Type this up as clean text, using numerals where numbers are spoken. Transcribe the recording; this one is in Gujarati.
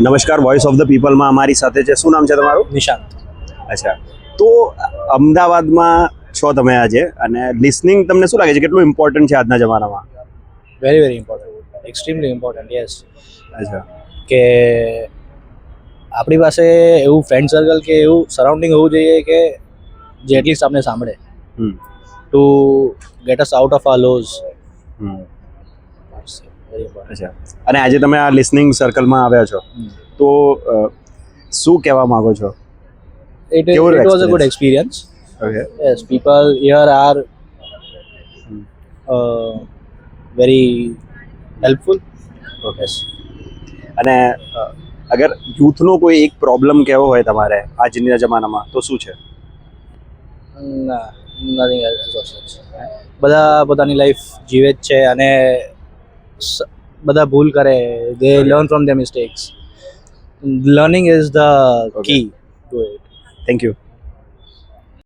નમસ્કાર, વોઇસ ઓફ ધ પીપલમાં અમારી સાથે છે. શું નામ છે તમારું? નિશાંત. અચ્છા, તો અમદાવાદમાં છો તમે આજે, અને લિસનિંગ તમને શું લાગે છે કેટલું ઇમ્પોર્ટન્ટ છે આજના જમાનામાં? Very very important, extremely important. Yes, અચ્છા, કે આપણી પાસે એવું ફ્રેન્ડ સર્કલ કે એવું સરાઉન્ડિંગ હોવું જોઈએ કે જે એટલીસ્ટ આપણે સાંભળે હમ to get us out of our lows. હમ વેરી ઇમ્પોર્ટન્ટ. અચ્છા, અને આજે તમે આ લિસનિંગ સર્કલમાં આવ્યા છો, તો શું કહેવા માંગો છો? It કેવો was a good experience. Okay. Yes, people here are very helpful. Okay. અને અગર યુથનો કોઈ એક પ્રોબ્લેમ કહેવો હોય તમારે આજના જમાનામાં, તો શું છે? નથિંગ એલ્સ ઓફ સચ. બધા પોતાની લાઈફ જીવે જ છે અને બધા ભૂલ કરે. They learn from their mistakes. Learning is the key to it. Thank you.